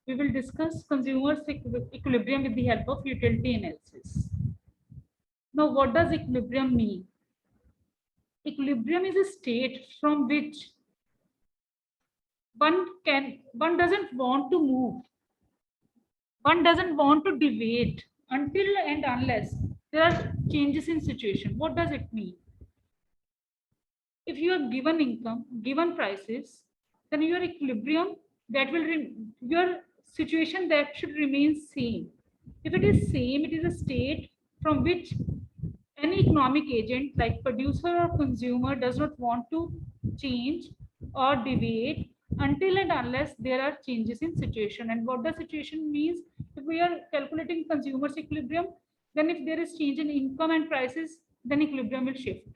we will discuss consumers equilibrium with the help of utility analysis. Now, what does equilibrium mean? Equilibrium is a state from which one doesn't want to move, one doesn't want to deviate until and unless there are changes in situation. What does it mean? If you are given income, given prices, then your equilibrium that will your situation that should remain same. If it is same, it is a state from which any economic agent like producer or consumer does not want to change or deviate until and unless there are changes in situation. And what the situation means, if we are calculating consumers equilibrium, then if there is change in income and prices, then equilibrium will shift.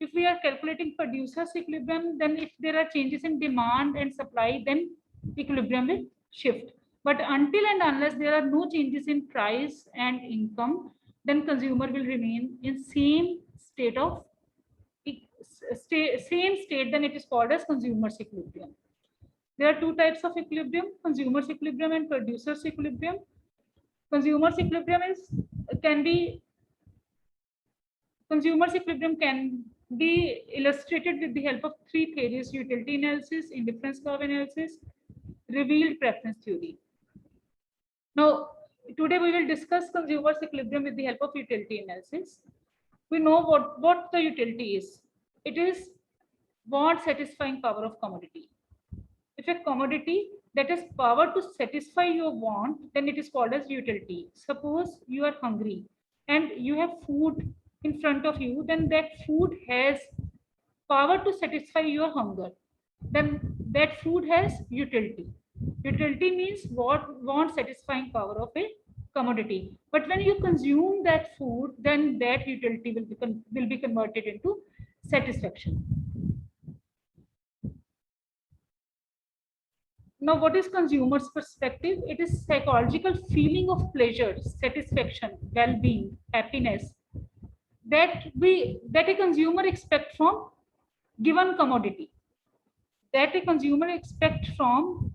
If we are calculating producers equilibrium, then if there are changes in demand and supply, then equilibrium will shift. But until and unless there are no changes in price and income, then consumer will remain in same state of same state, then it is called as consumers equilibrium. There are two types of equilibrium: consumers equilibrium and producers equilibrium. Consumers equilibrium is can be Consumers equilibrium can be illustrated with the help of three theories: utility analysis, indifference curve analysis, revealed preference theory. Now, today we will discuss consumers equilibrium with the help of utility analysis. We know what the utility is. It is want satisfying power of commodity. If a commodity that has power to satisfy your want, then it is called as utility. Suppose you are hungry and you have food in front of you, then that food has power to satisfy your hunger. Then that food has utility. Utility means what want satisfying power of a commodity. But when you consume that food, then that utility will be converted into satisfaction. Now, what is consumer's perspective? It is psychological feeling of pleasure, satisfaction, well-being, happiness that a consumer expect from given commodity, that a consumer expect from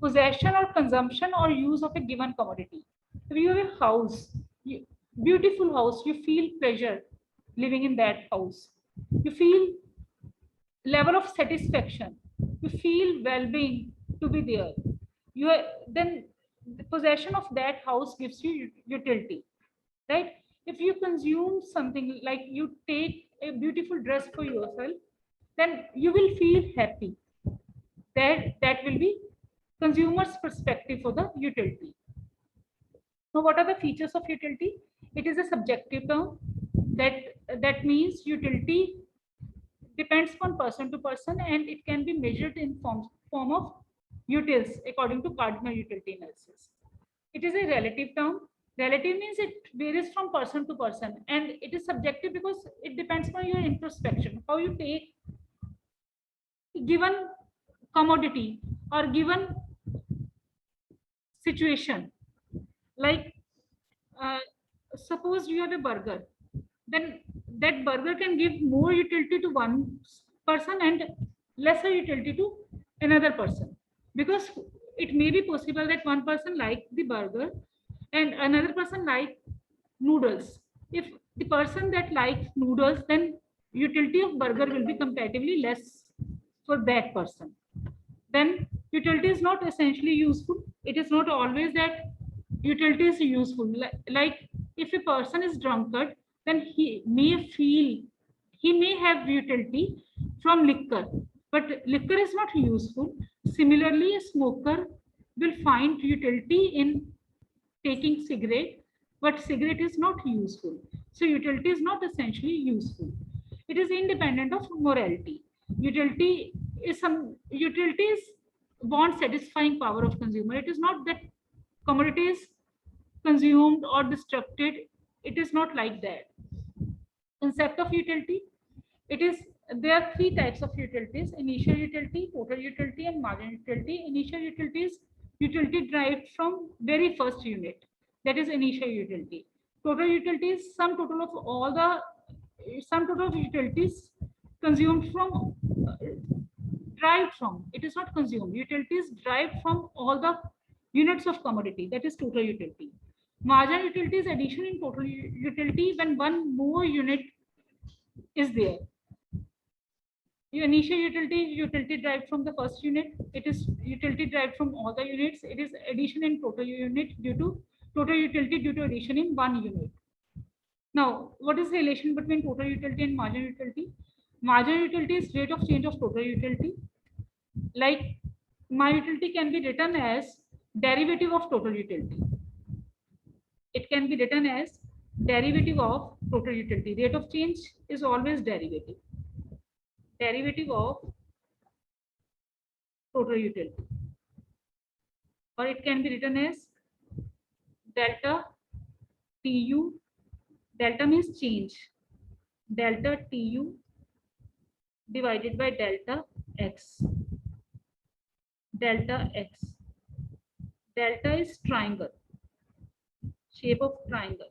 possession or consumption or use of a given commodity. If you have a house, beautiful house, you feel pleasure living in that house. You feel level of satisfaction. You feel well-being to be there. Then the possession of that house gives you utility, right? If you consume something like you take a beautiful dress for yourself, then you will feel happy. That will be consumer's perspective for the utility. Now, what are the features of utility? It is a subjective term. That means utility depends on person to person, and it can be measured in form of utils according to cardinal utility analysis. It is a relative term. Relative means it varies from person to person, and it is subjective because it depends on your introspection, how you take given commodity or given situation. Like suppose you have a burger, then that burger can give more utility to one person and lesser utility to another person, because it may be possible that one person like the burger and another person like noodles. If the person that likes noodles, then utility of burger will be comparatively less for that person. Then utility is not essentially useful. It is not always that utility is useful. Like if a person is drunkard, then he may have utility from liquor, but liquor is not useful. Similarly, a smoker will find utility in taking cigarette, but cigarette is not useful. So utility is not essentially useful. It is independent of morality. Utilities want satisfying power of consumer. It is not that commodity is consumed or destructed. It is not like that. Concept of utility. There are three types of utilities: initial utility, total utility, and marginal utility. Initial utility is utility derived from very first unit. That is initial utility. Total utility is sum total of utilities consumed from derived from. It is not consumed. Utilities derived from all the units of commodity, that is total utility. Marginal utility is addition in total utility when one more unit is there. Your initial utility derived from the first unit. It is utility derived from all the units. It is addition in total unit due to total utility due to addition in one unit. Now, what is the relation between total utility and marginal utility? Marginal utility is rate of change of total utility. Like my utility can be written as derivative of total utility. It can be written as derivative of total utility. Rate of change is always derivative. Derivative of total utility. Or it can be written as delta TU. Delta means change. Delta TU divided by delta X. Delta X. Delta is triangle. Shape of triangle.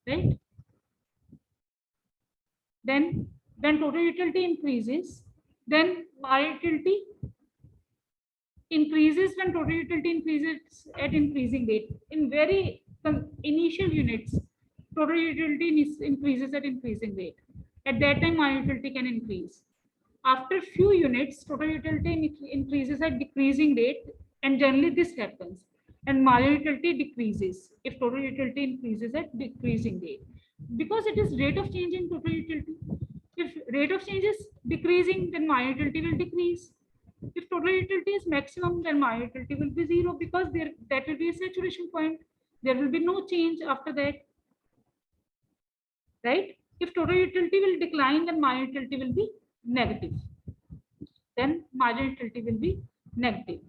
Right? Then when total utility increases, then my utility increases when total utility increases at increasing rate. In very initial units, total utility increases at increasing rate. At that time, my utility can increase. After few units, total utility increases at decreasing rate, and generally this happens. And marginal utility decreases if total utility increases at decreasing rate, because it is rate of change in total utility. If rate of change is decreasing, then my utility will decrease. If total utility is maximum, then my utility will be zero, because that will be a saturation point. There will be no change after that, right? If total utility will decline, then my utility will be negative. Then marginal utility will be negative.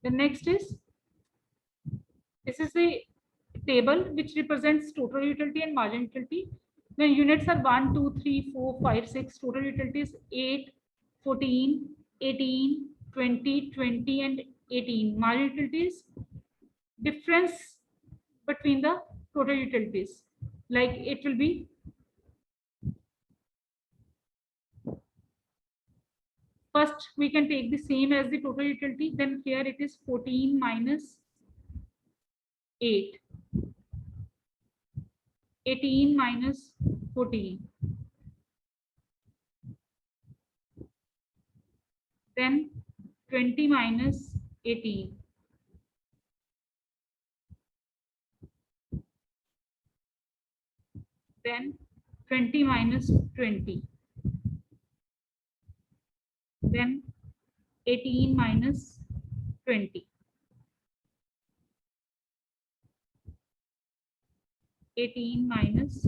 The next is, this is the table which represents total utility and marginal utility. When units are 1, 2, 3, 4, 5, 6, total utility is 8, 14, 18, 20, 20, and 18. Marginal utility is difference between the total utilities. Like it will be first, we can take the same as the total utility. Then here it is 14 minus 8. 18 minus 14. Then 20 minus 18. Then 20 minus 20. Then 18 minus 20. 18 minus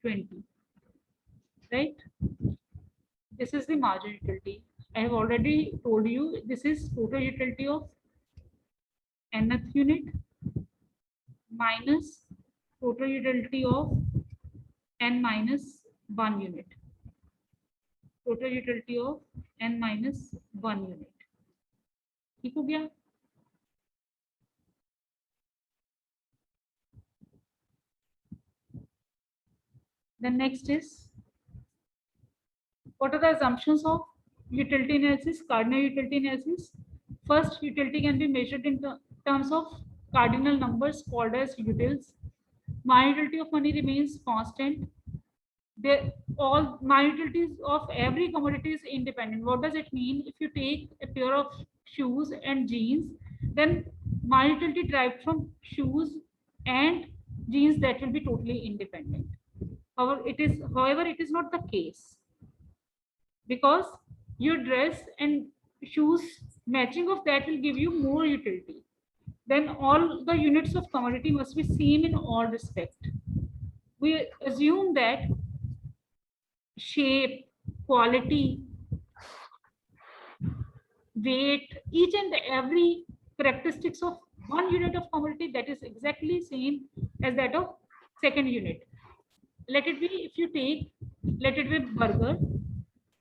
20. Right? This is the marginal utility. I have already told you this is total utility of nth unit minus total utility of n minus 1 unit. Total utility of n minus 1 unit. ठीक हो गया? The next is, what are the assumptions of utility analysis, cardinal utility analysis? First, utility can be measured in terms of cardinal numbers called as utils. My utility of money remains constant. All my utilities of every commodity is independent. What does it mean? If you take a pair of shoes and jeans, then my utility derived from shoes and jeans, that will be totally independent. However, it is not the case, because your dress and shoes matching of that will give you more utility. Then all the units of commodity must be same in all respect. We assume that shape, quality, weight, each and every characteristics of one unit of commodity, that is exactly same as that of second unit. Let it be, if you take, let it be burger.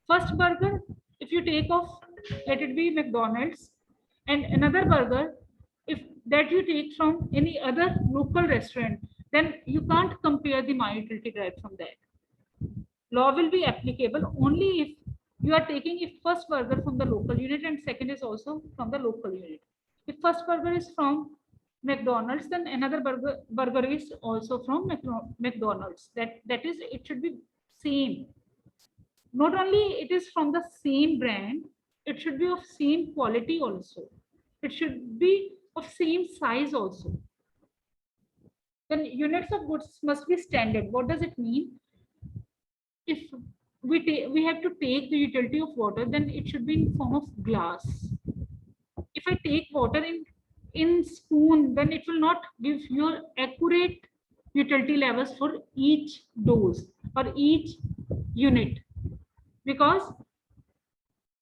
First burger, if you take of, let it be McDonald's, and another burger, if that you take from any other local restaurant, then you can't compare the my utility derived from that. Law will be applicable only if you are taking if first burger from the local unit and second is also from the local unit. If first burger is from McDonald's, then another burger is also from McDonald's. That is, it should be same. Not only it is from the same brand, it should be of same quality also. It should be of same size also. Then units of goods must be standard. What does it mean? If we have to take the utility of water, then it should be in form of glass. If I take water in spoon, then it will not give you accurate utility levels for each dose or each unit, because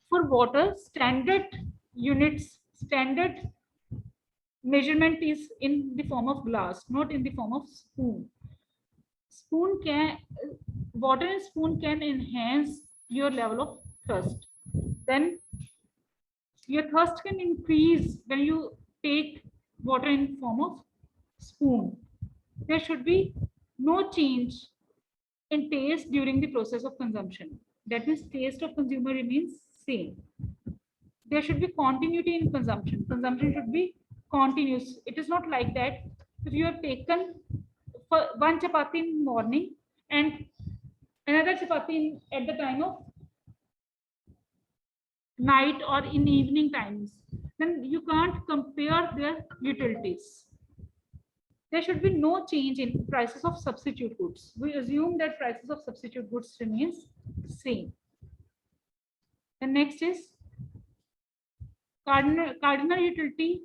for water standard units, standard measurement is in the form of glass, not in the form of spoon. Spoon can water in spoon can enhance your level of thirst. Then your thirst can increase when you take water in form of spoon. There should be no change in taste during the process of consumption. That means taste of consumer remains same. There should be continuity in consumption. Consumption should be continuous. It is not like that if you have taken for one chapati in morning and another chapati at the time of night or in evening times, then you can't compare their utilities. There should be no change in prices of substitute goods. We assume that prices of substitute goods remains same. The next is cardinal utility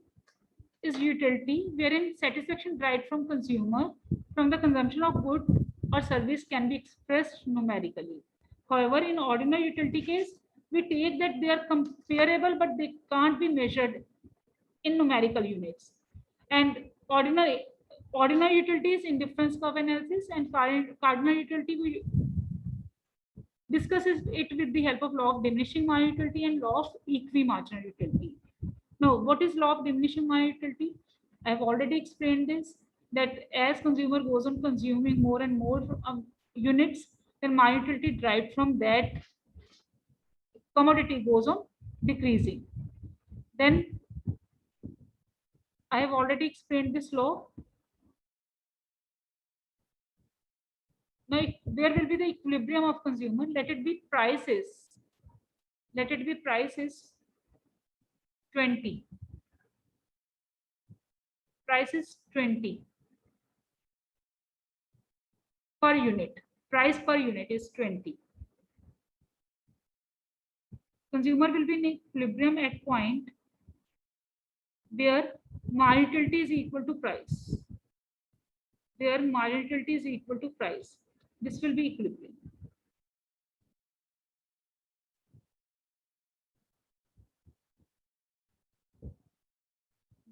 is utility wherein satisfaction derived from consumer from the consumption of good or service can be expressed numerically. However, in ordinary utility case, we take that they are comparable, but they can't be measured in numerical units. And ordinary utilities in difference curve analysis and cardinal utility, we discusses it with the help of law of diminishing marginal utility and law of equimarginal utility. Now, what is law of diminishing marginal utility? I have already explained this, that as consumer goes on consuming more and more units, then marginal utility derived from that commodity goes on decreasing. Then I have already explained this law. Now, there will be the equilibrium of consumer. Let it be prices. Let it be prices 20. Price is 20 per unit. Price per unit is 20. Consumer will be in equilibrium at point where marginal utility is equal to price. Where marginal utility is equal to price. This will be equilibrium.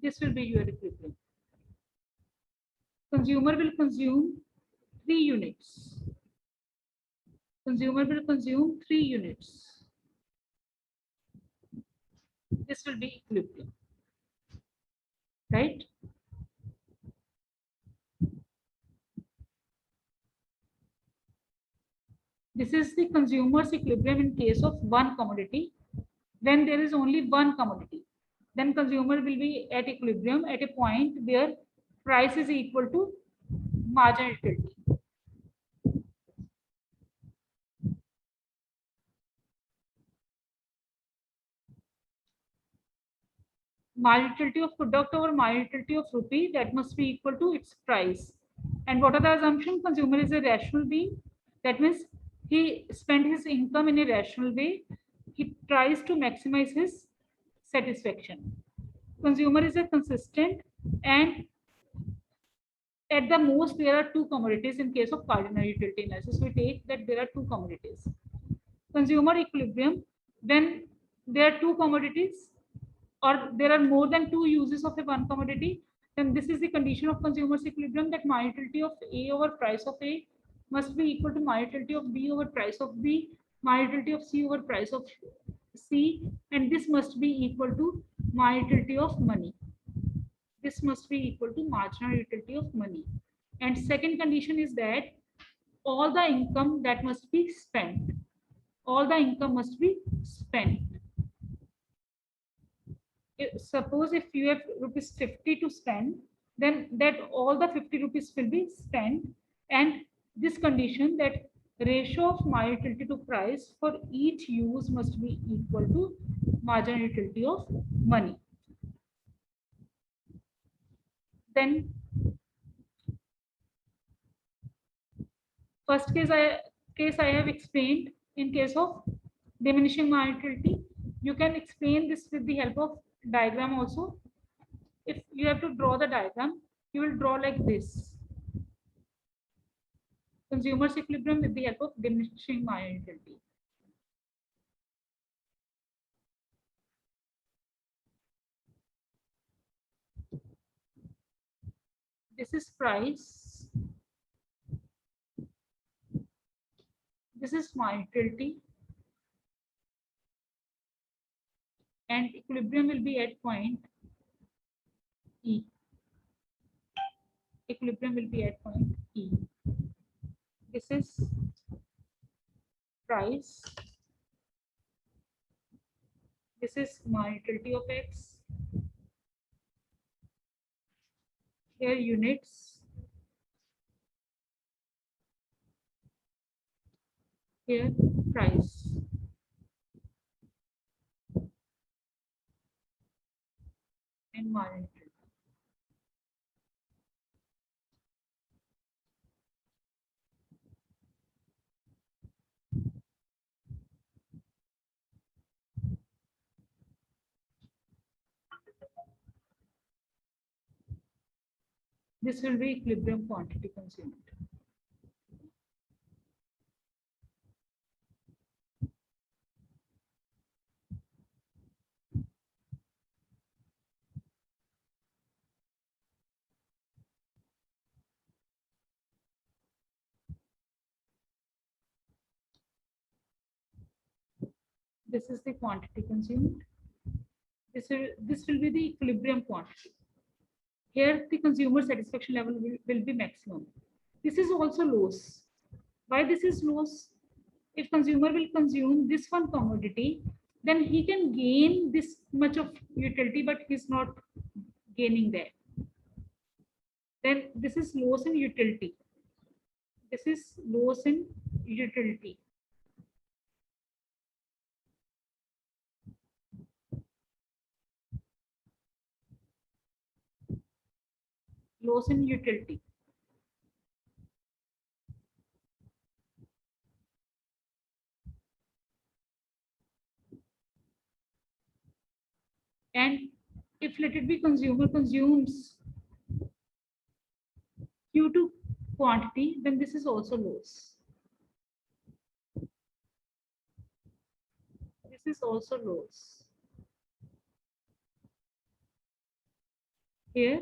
This will be your equilibrium. Consumer will consume 3 units. Consumer will consume 3 units. This will be equilibrium. Right? This is the consumer's equilibrium in case of one commodity. When there is only one commodity, then consumer will be at equilibrium at a point where price is equal to marginal utility. Marginal utility of product over marginal utility of rupee, that must be equal to its price. And what are the assumptions? Consumer is a rational being. That means he spent his income in a rational way. He tries to maximize his satisfaction. Consumer is a consistent, and at the most there are 2 commodities. In case of cardinal utility analysis, we take that there are 2 commodities. Consumer equilibrium, when there are 2 commodities or there are more than 2 uses of a one commodity, then this is the condition of consumer's equilibrium, that marginal utility of A over price of A must be equal to marginal utility of B over price of B, marginal utility of C over price of C, and this must be equal to marginal utility of money. This must be equal to marginal utility of money. And second condition is that all the income that must be spent, all the income must be spent. Suppose if you have rupees 50 to spend, then that all the 50 rupees will be spent, and this condition that ratio of marginal utility to price for each use must be equal to marginal utility of money. Then first case I have explained. In case of diminishing marginal utility, you can explain this with the help of diagram also. If you have to draw the diagram, you will draw like this: consumer's equilibrium with the help of diminishing marginal utility. This is price. This is marginal utility. And equilibrium will be at point E. Equilibrium will be at point E. This is price. This is marginal utility of X. Here units. Here price. And marginal utility. This will be equilibrium quantity consumed. This is the quantity consumed. This will be the equilibrium quantity. Here the consumer satisfaction level will be maximum. This is also loss. Why this is loss? If consumer will consume this one commodity, then he can gain this much of utility, but he's not gaining that. Then this is loss in utility. This is loss in utility. Loss in utility. And if let it be consumer consumes Q2 quantity, then this is also loss. This is also loss. Here,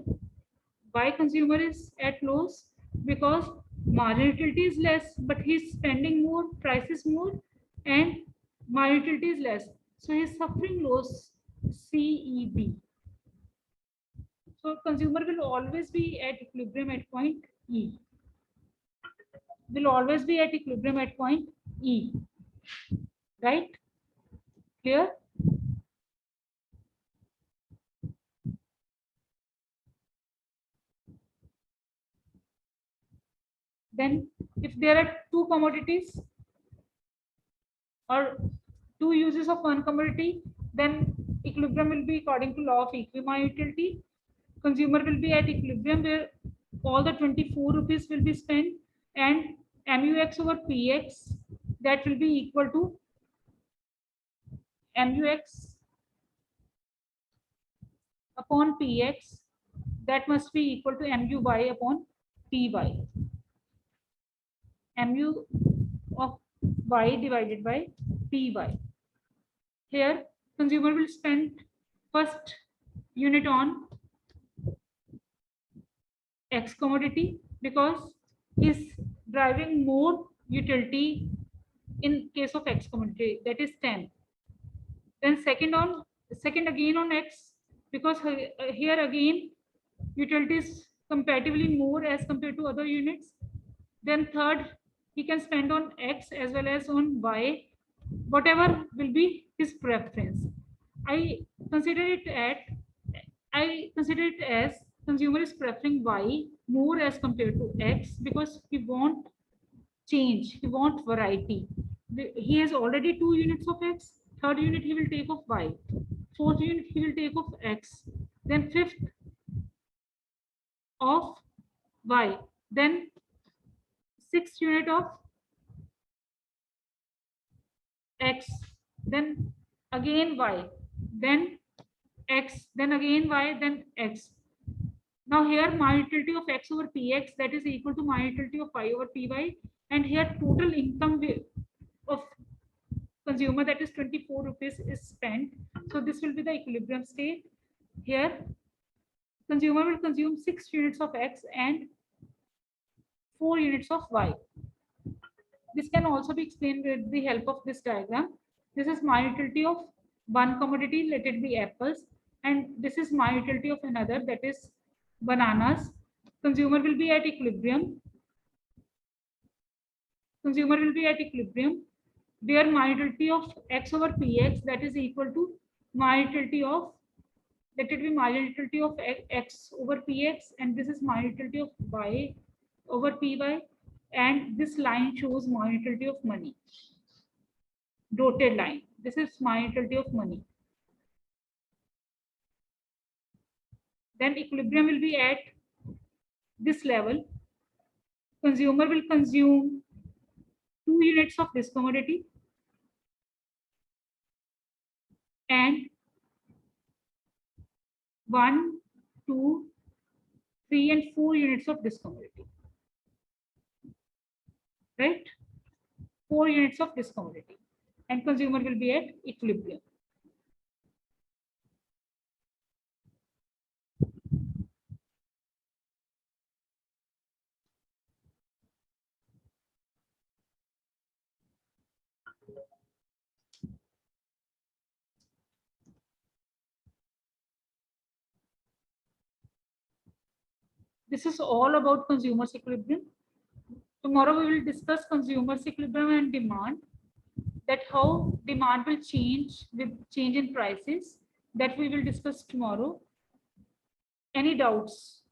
why consumer is at loss? Because marginal utility is less, but he's spending more, price is more, and marginal utility is less. So he's suffering loss, CEB. So consumer will always be at equilibrium at point E. Will always be at equilibrium at point E. Right? Clear? Then if there are two commodities or two uses of one commodity, then equilibrium will be according to law of equilibrium utility. Consumer will be at equilibrium where all the 24 rupees will be spent, and MUX over PX, that will be equal to MUX upon PX, that must be equal to MUY upon PY. MU of Y divided by PY. Here, consumer will spend first unit on X commodity because is driving more utility in case of X commodity, that is 10. Then second again on X, because here again utility is comparatively more as compared to other units. Then third, he can spend on X as well as on Y. whatever will be his preference. I consider it at I consider it as consumer is preferring Y more as compared to X because he want change, he want variety. He has already 2 units of X, third unit he will take of Y, fourth unit he will take of X, then fifth of Y, then sixth unit of X, then again Y, then X, then again Y, then X. Now here my utility of X over Px, that is equal to my utility of Y over Py, and here total income of consumer, that is 24 rupees, is spent. So this will be the equilibrium state. Here consumer will consume 6 units of X and 4 units of Y. This can also be explained with the help of this diagram. This is my utility of one commodity, let it be apples, and this is my utility of another, that is bananas. Consumer will be at equilibrium. Consumer will be at equilibrium where my utility of X over Px, that is equal to my utility of, let it be my utility of X over Px, and this is my utility of Y over Py, and this line shows my utility of money, dotted line. This is my utility of money. Then equilibrium will be at this level. Consumer will consume 2 units of this commodity and 1, 2, 3, and 4 units of this commodity. Right? 4 units of this commodity, and consumer will be at equilibrium. This is all about consumer's equilibrium. Tomorrow we will discuss consumer's equilibrium and demand, that how demand will change with change in prices, that we will discuss tomorrow. Any doubts?